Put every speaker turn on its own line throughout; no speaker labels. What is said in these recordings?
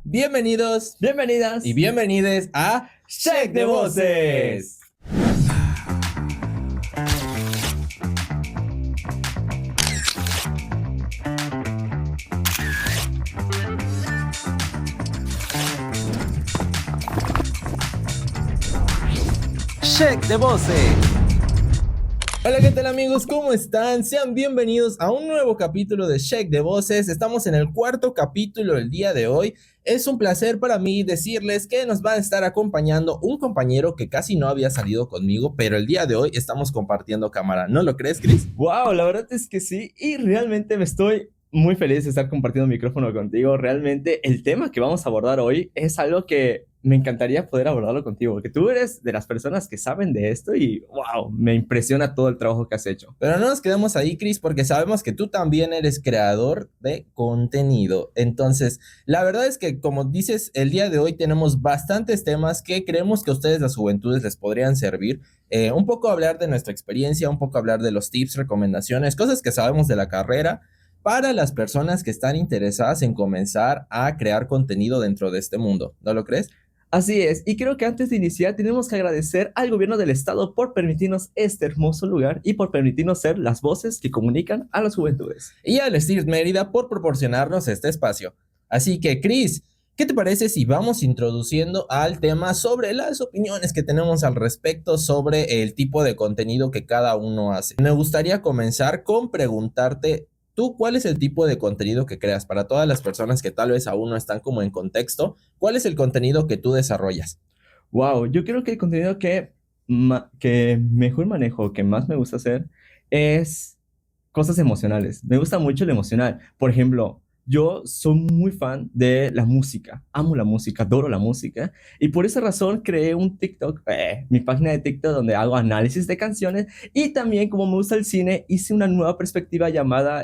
bienvenidos
Bienvenidas
y bienvenides a
Check de Voces.
Check de Voces. Hola, ¿qué tal amigos? ¿Cómo están? Sean bienvenidos a un nuevo capítulo de Check de Voces. Estamos en el cuarto capítulo del día de hoy. Es un placer para mí decirles que nos va a estar acompañando un compañero que casi no había salido conmigo, pero el día de hoy estamos compartiendo cámara. ¿No lo crees, Chris?
Wow, la verdad es que sí, y realmente me estoy muy feliz de estar compartiendo micrófono contigo. Realmente el tema que vamos a abordar hoy es algo que me encantaría poder abordarlo contigo, porque tú eres de las personas que saben de esto y wow, me impresiona todo el trabajo que has hecho.
Pero no nos quedemos ahí, Chris, porque sabemos que tú también eres creador de contenido. Entonces, la verdad es que, como dices, el día de hoy tenemos bastantes temas que creemos que a ustedes, las juventudes, les podrían servir. Un poco hablar de nuestra experiencia, un poco hablar de los tips, recomendaciones, cosas que sabemos de la carrera para las personas que están interesadas en comenzar a crear contenido dentro de este mundo. ¿No lo crees?
Así es, y creo que antes de iniciar tenemos que agradecer al gobierno del estado por permitirnos este hermoso lugar y por permitirnos ser las voces que comunican a las juventudes.
Y al Steve Mérida por proporcionarnos este espacio. Así que, Chris, ¿qué te parece si vamos introduciendo al tema sobre las opiniones que tenemos al respecto sobre el tipo de contenido que cada uno hace? Me gustaría comenzar con preguntarte, ¿tú cuál es el tipo de contenido que creas? Para todas las personas que tal vez aún no están como en contexto, ¿cuál es el contenido que tú desarrollas?
Wow, yo creo que el contenido que mejor manejo, que más me gusta hacer, es cosas emocionales. Me gusta mucho lo emocional. Por ejemplo, yo soy muy fan de la música. Amo la música, adoro la música. Y por esa razón creé un TikTok, mi página de TikTok donde hago análisis de canciones. Y también, como me gusta el cine, hice una nueva perspectiva llamada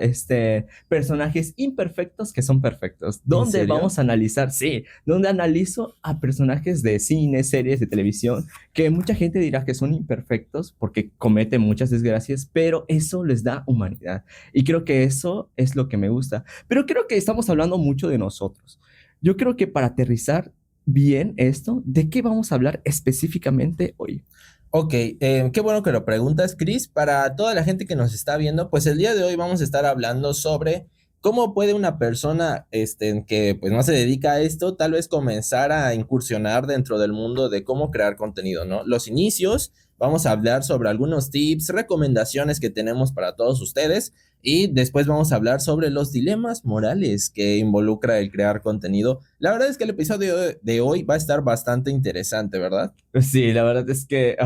personajes imperfectos que son perfectos.
¿En
Donde
serio?
vamos a analizar, sí, donde analizo a personajes de cine, series, de televisión, que mucha gente dirá que son imperfectos porque cometen muchas desgracias, pero eso les da humanidad. Y creo que eso es lo que me gusta. Pero creo que estamos hablando mucho de nosotros. Yo creo que para aterrizar bien esto, ¿de qué vamos a hablar específicamente hoy?
Ok, qué bueno que lo preguntas, Chris. Para toda la gente que nos está viendo, pues el día de hoy vamos a estar hablando sobre cómo puede una persona que pues no se dedica a esto, tal vez comenzar a incursionar dentro del mundo de cómo crear contenido, ¿no? Los inicios, vamos a hablar sobre algunos tips, recomendaciones que tenemos para todos ustedes y después vamos a hablar sobre los dilemas morales que involucra el crear contenido. La verdad es que el episodio de hoy va a estar bastante interesante, ¿verdad?
Sí, la verdad es que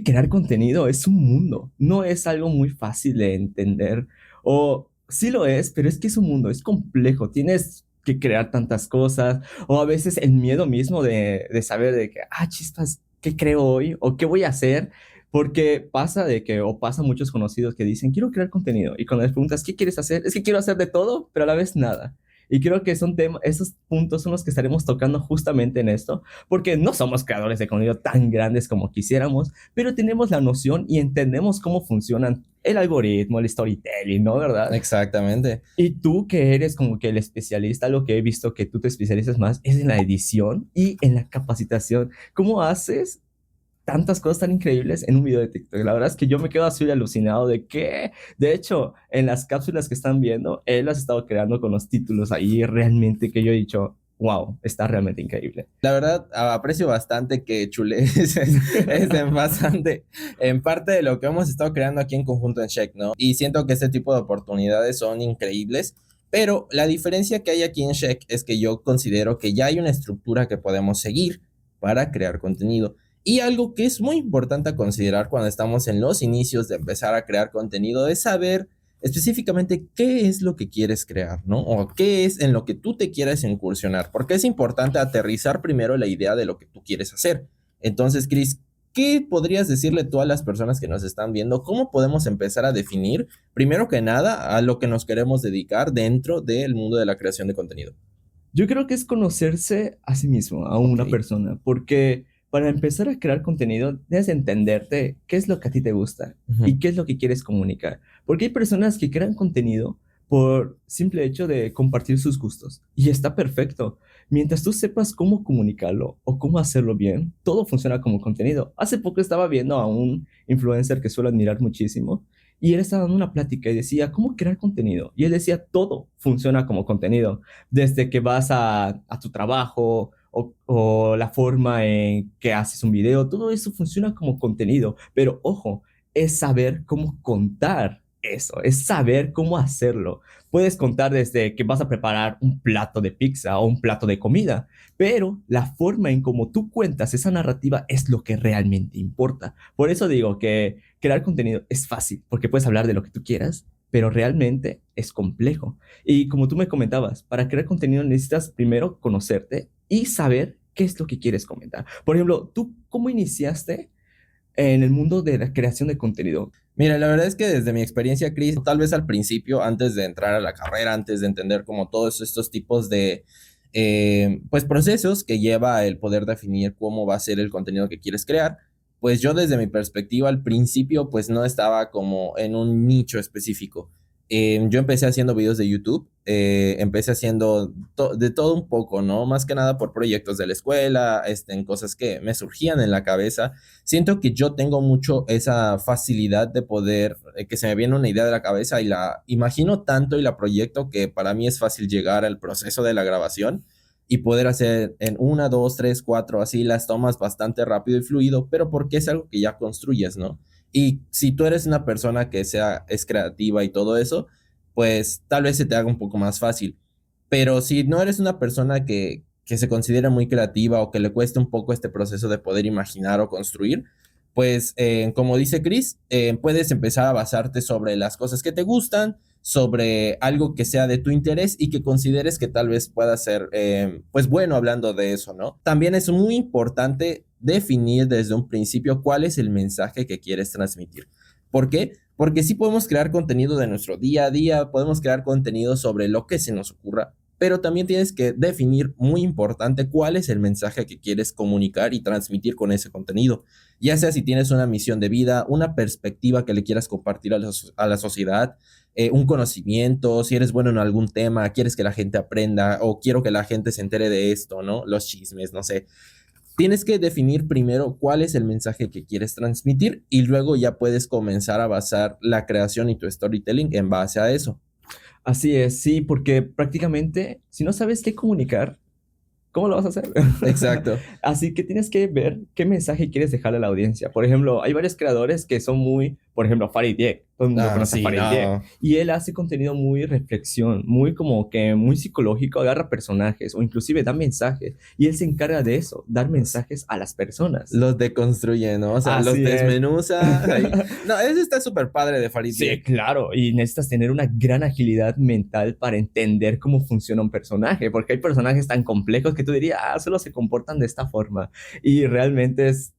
crear contenido es un mundo, no es algo muy fácil de entender, o sí lo es, pero es que es un mundo, es complejo, tienes que crear tantas cosas, o a veces el miedo mismo de saber de que, chispas, ¿qué creo hoy? ¿O qué voy a hacer? Porque pasa de que, o pasa muchos conocidos que dicen, quiero crear contenido, y cuando les preguntas, ¿qué quieres hacer? Es que quiero hacer de todo, pero a la vez nada. Y creo que son temas, esos puntos son los que estaremos tocando justamente en esto, porque no somos creadores de contenido tan grandes como quisiéramos, pero tenemos la noción y entendemos cómo funcionan el algoritmo, el storytelling, ¿no? ¿Verdad?
Exactamente.
Y tú que eres como que el especialista, lo que he visto que tú te especializas más es en la edición y en la capacitación. ¿Cómo haces tantas cosas tan increíbles en un video de TikTok? La verdad es que yo me quedo así alucinado de que, de hecho, en las cápsulas que están viendo, él las ha estado creando con los títulos ahí realmente que yo he dicho, wow, está realmente increíble.
La verdad, aprecio bastante que chulees es en parte de lo que hemos estado creando aquí en conjunto en Sheck, ¿no? Y siento que este tipo de oportunidades son increíbles, pero la diferencia que hay aquí en Sheck es que yo considero que ya hay una estructura que podemos seguir para crear contenido. Y algo que es muy importante a considerar cuando estamos en los inicios de empezar a crear contenido es saber específicamente qué es lo que quieres crear, ¿no? O qué es en lo que tú te quieres incursionar, porque es importante aterrizar primero la idea de lo que tú quieres hacer. Entonces, Chris, ¿qué podrías decirle tú a las personas que nos están viendo? ¿Cómo podemos empezar a definir, primero que nada, a lo que nos queremos dedicar dentro del mundo de la creación de contenido?
Yo creo que es conocerse a sí mismo, a
Ok.
una persona, porque para empezar a crear contenido debes entenderte qué es lo que a ti te gusta
Ujú.
y qué es lo que quieres comunicar. Porque hay personas que crean contenido por simple hecho de compartir sus gustos. Y está perfecto. Mientras tú sepas cómo comunicarlo o cómo hacerlo bien, todo funciona como contenido. Hace poco estaba viendo a un influencer que suelo admirar muchísimo y él estaba dando una plática y decía, ¿cómo crear contenido? Y él decía, todo funciona como contenido. Desde que vas a tu trabajo o la forma en que haces un video, todo eso funciona como contenido. Pero ojo, es saber cómo contar eso, es saber cómo hacerlo. Puedes contar desde que vas a preparar un plato de pizza o un plato de comida, pero la forma en cómo tú cuentas esa narrativa es lo que realmente importa. Por eso digo que crear contenido es fácil, porque puedes hablar de lo que tú quieras, pero realmente es complejo. Y como tú me comentabas, para crear contenido necesitas primero conocerte y saber qué es lo que quieres comentar. Por ejemplo, ¿tú cómo iniciaste en el mundo de la creación de contenido?
Mira, la verdad es que desde mi experiencia, Chris, tal vez al principio, antes de entrar a la carrera, antes de entender como todos estos tipos de pues procesos que lleva el poder definir cómo va a ser el contenido que quieres crear, pues yo desde mi perspectiva al principio pues no estaba como en un nicho específico. Yo empecé haciendo videos de YouTube, empecé haciendo de todo un poco, ¿no? Más que nada por proyectos de la escuela, en cosas que me surgían en la cabeza. Siento que yo tengo mucho esa facilidad de poder, que se me viene una idea de la cabeza y la imagino tanto y la proyecto que para mí es fácil llegar al proceso de la grabación y poder hacer en una, dos, tres, cuatro, así las tomas bastante rápido y fluido, pero porque es algo que ya construyes, ¿no? Y si tú eres una persona que es creativa y todo eso, pues tal vez se te haga un poco más fácil. Pero si no eres una persona que se considera muy creativa o que le cuesta un poco este proceso de poder imaginar o construir, pues como dice Chris, puedes empezar a basarte sobre las cosas que te gustan, sobre algo que sea de tu interés y que consideres que tal vez pueda ser, pues bueno, hablando de eso, ¿no? También es muy importante definir desde un principio cuál es el mensaje que quieres transmitir. ¿Por qué? Porque sí podemos crear contenido de nuestro día a día, podemos crear contenido sobre lo que se nos ocurra, pero también tienes que definir, muy importante, cuál es el mensaje que quieres comunicar y transmitir con ese contenido. Ya sea si tienes una misión de vida, una perspectiva que le quieras compartir a la sociedad, un conocimiento, si eres bueno en algún tema, quieres que la gente aprenda o quiero que la gente se entere de esto, ¿no? Los chismes, no sé. Tienes que definir primero cuál es el mensaje que quieres transmitir y luego ya puedes comenzar a basar la creación y tu storytelling en base a eso.
Así es, sí, porque prácticamente si no sabes qué comunicar, ¿cómo lo vas a hacer?
Exacto.
Así que tienes que ver qué mensaje quieres dejarle a la audiencia. Por ejemplo, hay varios creadores que son muy, por ejemplo, Farid Dieck. Todo el mundo
Ah,
conoce a
sí,
Farid Dieck.
no.
Y él hace contenido muy reflexión, muy como que muy psicológico, agarra personajes o inclusive da mensajes. Y él se encarga de eso, dar mensajes a las personas.
Los deconstruye, ¿no? O sea, los
Así es.
desmenuza. Ahí. No, eso está súper padre de Farid
Sí,
Dieck.
claro, y necesitas tener una gran agilidad mental para entender cómo funciona un personaje, porque hay personajes tan complejos que tú dirías, solo se comportan de esta forma, y realmente es,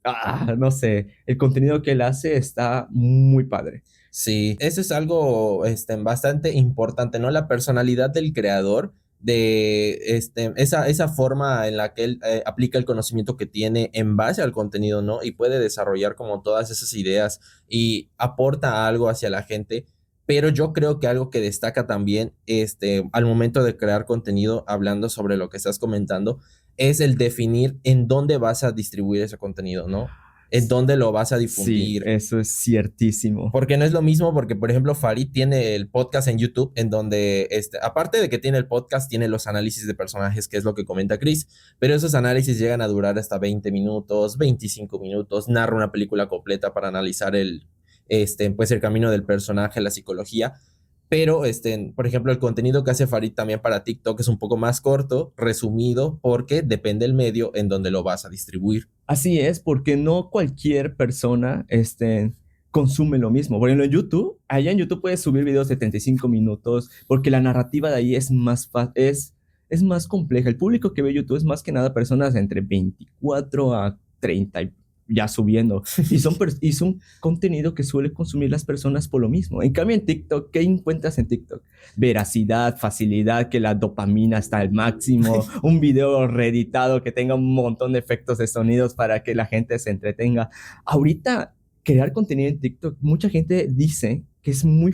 no sé, el contenido que él hace está muy padre.
Sí, eso es algo bastante importante, ¿no? La personalidad del creador, de esa forma en la que él aplica el conocimiento que tiene en base al contenido, ¿no? Y puede desarrollar como todas esas ideas y aporta algo hacia la gente. Pero yo creo que algo que destaca también al momento de crear contenido, hablando sobre lo que estás comentando, es el definir en dónde vas a distribuir ese contenido, ¿no? En dónde lo vas a
Sí,
difundir.
eso es ciertísimo.
Porque no es lo mismo, porque por ejemplo Farid tiene el podcast en YouTube en donde, aparte de que tiene el podcast, tiene los análisis de personajes, que es lo que comenta Chris, pero esos análisis llegan a durar hasta 20 minutos, 25 minutos, narra una película completa para analizar pues el camino del personaje, la psicología, pero por ejemplo, el contenido que hace Farid también para TikTok es un poco más corto, resumido, porque depende del medio en donde lo vas a distribuir.
Así es, porque no cualquier persona, consume lo mismo. Por ejemplo, en YouTube, allá en YouTube puedes subir videos de 35 minutos, porque la narrativa de ahí es es más compleja. El público que ve YouTube es más que nada personas entre 24 a 30 ya subiendo. Y son contenido que suele consumir las personas por lo mismo. En cambio, en TikTok, ¿qué encuentras en TikTok? Veracidad, facilidad, que la dopamina está al máximo, un video reeditado que tenga un montón de efectos de sonidos para que la gente se entretenga. Ahorita, crear contenido en TikTok, mucha gente dice que es muy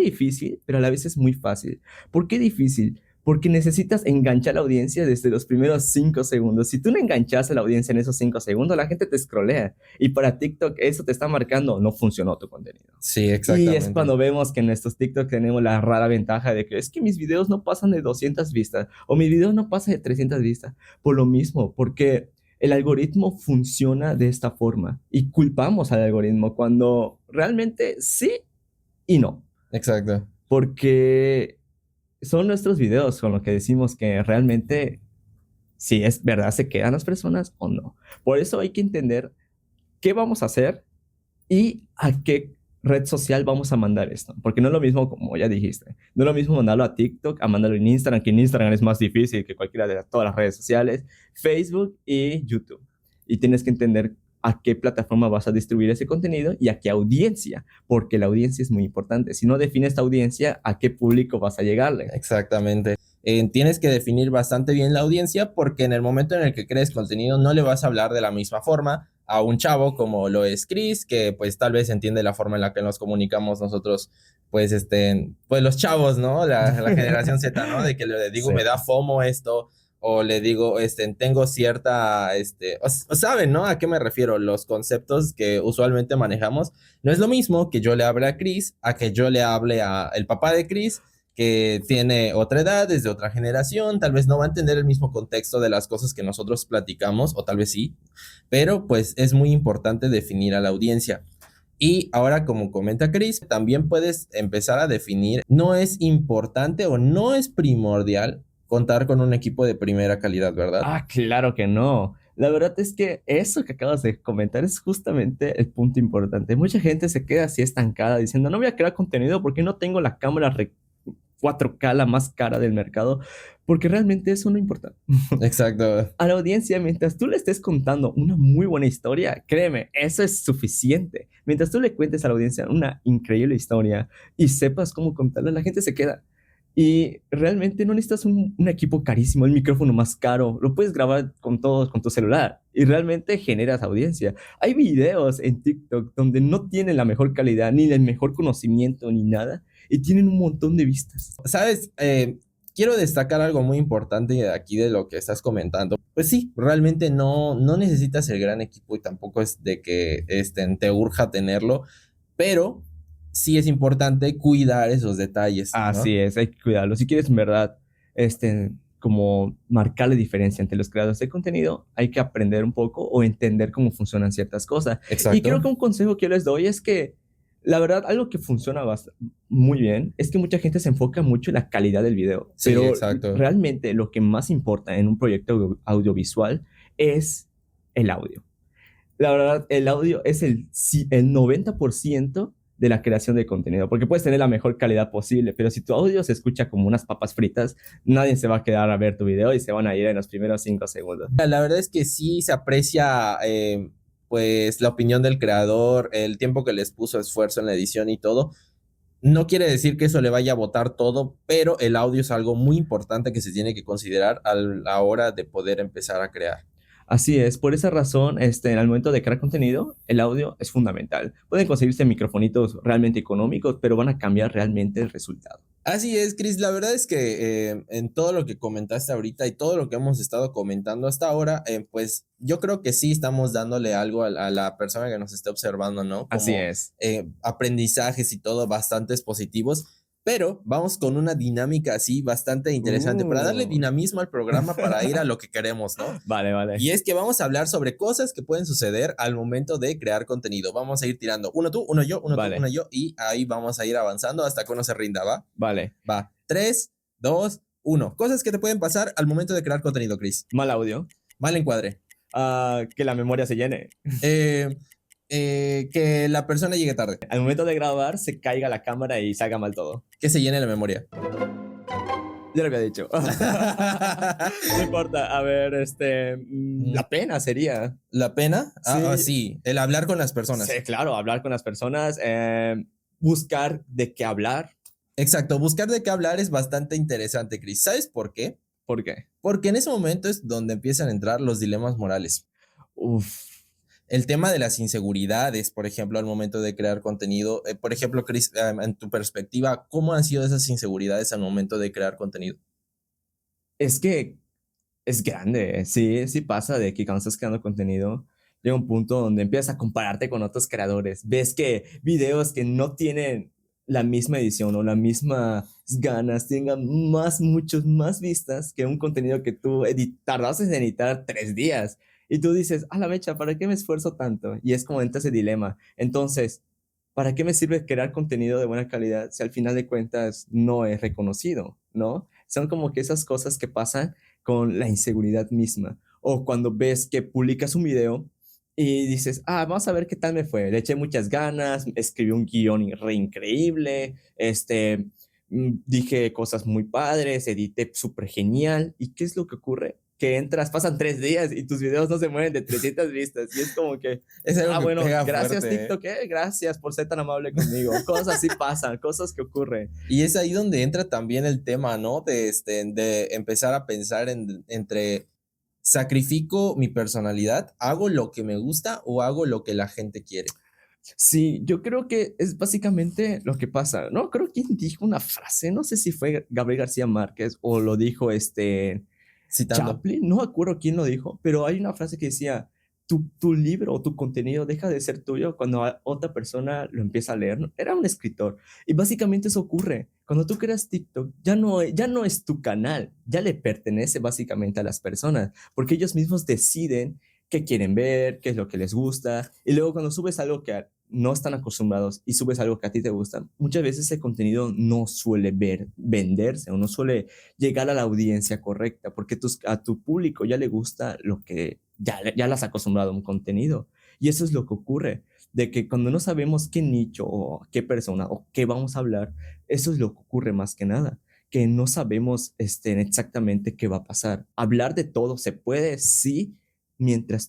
difícil, pero a la vez es muy fácil. ¿Por qué difícil? Porque necesitas enganchar a la audiencia desde los primeros 5 segundos. Si tú no enganchas a la audiencia en esos 5 segundos, la gente te scrollea. Y para TikTok eso te está marcando, no funcionó tu contenido.
Sí,
Y es
exactamente.
cuando vemos que en estos TikTok tenemos la rara ventaja de que es que mis videos no pasan de 200 vistas o mis videos no pasan de 300 vistas. Por lo mismo, porque el algoritmo funciona de esta forma y culpamos al algoritmo cuando realmente sí y no.
Exacto.
Porque son nuestros videos con los que decimos que realmente si es verdad se quedan las personas o no. Por eso hay que entender qué vamos a hacer y a qué red social vamos a mandar esto. Porque no es lo mismo, como ya dijiste, no es lo mismo mandarlo a TikTok a mandarlo en Instagram, que en Instagram es más difícil que cualquiera de todas las redes sociales, Facebook y YouTube. Y tienes que entender a qué plataforma vas a distribuir ese contenido y a qué audiencia, porque la audiencia es muy importante. Si no defines esta audiencia, ¿a qué público vas a llegarle?
Exactamente. Tienes que definir bastante bien la audiencia porque en el momento en el que crees contenido no le vas a hablar de la misma forma a un chavo como lo es Chris, que pues tal vez entiende la forma en la que nos comunicamos nosotros, pues pues los chavos, ¿no? La generación Z, ¿no? De que le digo,
Sí.
me da FOMO esto, o le digo, tengo cierta, o saben, ¿no? ¿A qué me refiero? Los conceptos que usualmente manejamos. No es lo mismo que yo le hable a Chris, a que yo le hable a el papá de Chris, que tiene otra edad, es de otra generación, tal vez no va a entender el mismo contexto de las cosas que nosotros platicamos, o tal vez sí, pero pues es muy importante definir a la audiencia. Y ahora, como comenta Chris, también puedes empezar a definir, no es importante o no es primordial contar con un equipo de primera calidad, ¿verdad?
Ah, claro que no. La verdad es que eso que acabas de comentar es justamente el punto importante. Mucha gente se queda así estancada diciendo, no voy a crear contenido porque no tengo la cámara 4K la más cara del mercado, porque realmente eso no importa.
Exacto.
A la audiencia, mientras tú le estés contando una muy buena historia, créeme, eso es suficiente. Mientras tú le cuentes a la audiencia una increíble historia y sepas cómo contarla, la gente se queda. Y realmente no necesitas un equipo carísimo, el micrófono más caro, lo puedes grabar con todo, con tu celular y realmente generas audiencia. Hay videos en TikTok donde no tienen la mejor calidad, ni el mejor conocimiento, ni nada, y tienen un montón de vistas.
¿Sabes? Quiero destacar algo muy importante de aquí de lo que estás comentando. Pues sí, realmente no necesitas el gran equipo y tampoco es de que te urja tenerlo, pero sí es importante cuidar esos detalles,
Así
¿no?
es, hay que cuidarlo. Si quieres en verdad, como marcarle diferencia entre los creadores de contenido, hay que aprender un poco o entender cómo funcionan ciertas cosas. Y
Exacto.
creo que un consejo que yo les doy es que, la verdad, algo que funciona muy bien es que mucha gente se enfoca mucho en la calidad del video,
Sí,
pero
exacto.
realmente lo que más importa en un proyecto audiovisual es el audio. La verdad, el audio es el 90% de la creación de contenido, porque puedes tener la mejor calidad posible, pero si tu audio se escucha como unas papas fritas, nadie se va a quedar a ver tu video y se van a ir en los primeros 5 segundos.
La verdad es que sí se aprecia pues la opinión del creador, el tiempo que les puso esfuerzo en la edición y todo. No quiere decir que eso le vaya a botar todo, pero el audio es algo muy importante que se tiene que considerar a la hora de poder empezar a crear.
Así es, por esa razón, al momento de crear contenido, el audio es fundamental. Pueden conseguirse microfonitos realmente económicos, pero van a cambiar realmente el resultado.
Así es, Chris. La verdad es que en todo lo que comentaste ahorita y todo lo que hemos estado comentando hasta ahora, pues yo creo que sí estamos dándole algo a la persona que nos esté observando, ¿no?
Así
Como
es.
aprendizajes y todo bastantes positivos. Pero vamos con una dinámica así bastante interesante para darle
Uh.
dinamismo al programa para ir a lo que queremos, ¿no?
Vale, vale.
Y es que vamos a hablar sobre cosas que pueden suceder al momento de crear contenido. Vamos a ir tirando uno tú, uno yo, uno tú,
Vale,
uno yo, y ahí vamos a ir avanzando hasta que uno se rinda, ¿va?
vale.
Va. 3, 2, 1. Cosas que te pueden pasar al momento de crear contenido, Chris.
Mal audio.
Mal encuadre.
Que la memoria se llene.
Eh, que la persona llegue tarde.
Al momento de grabar se caiga la cámara y salga mal todo.
Que se llene la memoria.
Ya lo había dicho. No importa. A ver, la pena sería.
¿La pena? Ah,
Sí,
sí. El hablar con las personas.
sí, claro, hablar con las personas, buscar de qué hablar.
Exacto. Buscar de qué hablar es bastante interesante, Chris. ¿Sabes por qué?
¿Por qué?
Porque en ese momento es donde empiezan a entrar los dilemas morales.
Uf.
el tema de las inseguridades, por ejemplo, al momento de crear contenido. Por ejemplo, Chris, en tu perspectiva, ¿cómo han sido esas inseguridades al momento de crear contenido?
Es que es grande, sí, sí pasa de que cuando estás creando contenido, llega un punto donde empiezas a compararte con otros creadores. Ves que videos que no tienen la misma edición o las mismas ganas tengan muchos más vistas que un contenido que tú tardaste en editar 3 días. Y tú dices, a la mecha, ¿para qué me esfuerzo tanto? Y es como entra ese dilema. Entonces, ¿para qué me sirve crear contenido de buena calidad si al final de cuentas no es reconocido, ¿no? Son como que esas cosas que pasan con la inseguridad misma. O cuando ves que publicas un video y dices, vamos a ver qué tal me fue. Le eché muchas ganas, escribí un guión re increíble, dije cosas muy padres, edité súper genial. ¿Y qué es lo que ocurre? Que entras, pasan 3 días y tus videos no se mueven de 300 vistas. Y es como que,
Es algo que
bueno,
pega
gracias
fuerte,
TikTok, gracias por ser tan amable conmigo. Cosas así pasan, cosas que ocurren.
Y es ahí donde entra también el tema, ¿no? De empezar a pensar entre sacrifico mi personalidad, hago lo que me gusta o hago lo que la gente quiere.
Sí, yo creo que es básicamente lo que pasa. No, creo que dijo una frase, no sé si fue Gabriel García Márquez o lo dijo
Citando.
Chaplin, no me acuerdo quién lo dijo, pero hay una frase que decía, tu libro o tu contenido deja de ser tuyo cuando otra persona lo empieza a leer. ¿No? Era un escritor. Y básicamente eso ocurre. Cuando tú creas TikTok, ya no es tu canal, ya le pertenece básicamente a las personas, porque ellos mismos deciden qué quieren ver, qué es lo que les gusta. Y luego cuando subes algo que no están acostumbrados y subes algo que a ti te gusta, muchas veces ese contenido no suele venderse o no suele llegar a la audiencia correcta, porque a tu público ya le gusta lo que ya las has acostumbrado a un contenido. Y eso es lo que ocurre, de que cuando no sabemos qué nicho o qué persona o qué vamos a hablar, eso es lo que ocurre más que nada, que no sabemos exactamente qué va a pasar. Hablar de todo se puede, sí, mientras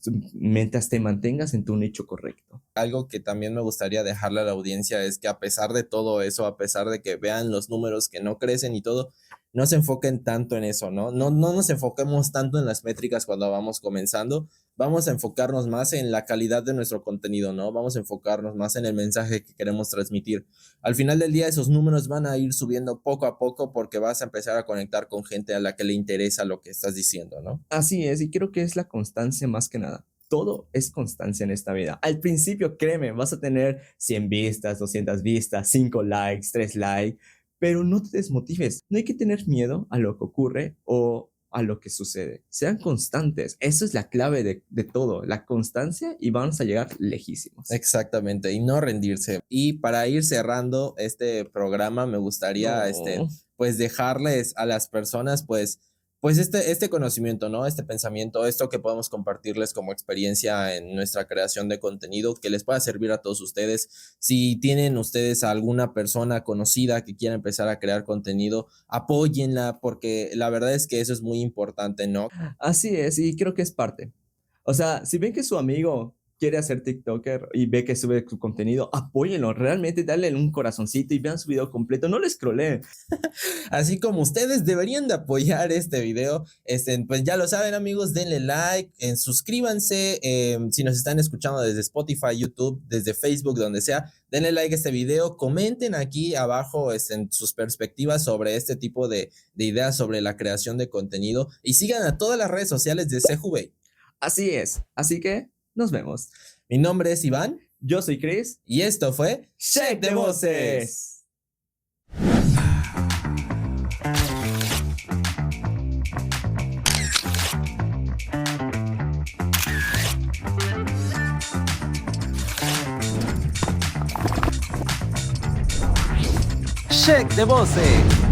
te mantengas en tu nicho correcto.
Algo que también me gustaría dejarle a la audiencia es que a pesar de todo eso, a pesar de que vean los números que no crecen y todo, no se enfoquen tanto en eso, ¿no? No nos enfoquemos tanto en las métricas cuando vamos comenzando, vamos a enfocarnos más en la calidad de nuestro contenido, ¿no? Vamos a enfocarnos más en el mensaje que queremos transmitir. Al final del día esos números van a ir subiendo poco a poco porque vas a empezar a conectar con gente a la que le interesa lo que estás diciendo, ¿no?
Así es, y creo que es la constancia más que nada. Todo es constancia en esta vida. Al principio, créeme, vas a tener 100 vistas, 200 vistas, 5 likes, 3 likes, pero no te desmotives. No hay que tener miedo a lo que ocurre o a lo que sucede. Sean constantes. Eso es la clave de todo, la constancia, y vamos a llegar lejísimos.
Exactamente, y no rendirse. Y para ir cerrando este programa, me gustaría, pues dejarles a las personas, pues este conocimiento, ¿no? Este pensamiento, esto que podemos compartirles como experiencia en nuestra creación de contenido, que les pueda servir a todos ustedes. Si tienen ustedes a alguna persona conocida que quiera empezar a crear contenido, apóyenla, porque la verdad es que eso es muy importante, ¿no?
Así es, y creo que es parte. O sea, si ven que su amigo quiere hacer TikToker y ve que sube su contenido, apóyenlo, realmente dale un corazoncito y vean su video completo, no le scrolleen.
Así como ustedes deberían de apoyar este video, pues ya lo saben, amigos, denle like, suscríbanse, si nos están escuchando desde Spotify, YouTube, desde Facebook, donde sea, denle like a este video, comenten aquí abajo en sus perspectivas sobre este tipo de ideas sobre la creación de contenido y sigan a todas las redes sociales de CJV.
Así es, así que nos vemos.
Mi nombre es Iván.
Yo soy Chris.
Y esto fue
Check de Voces.
Check de Voces.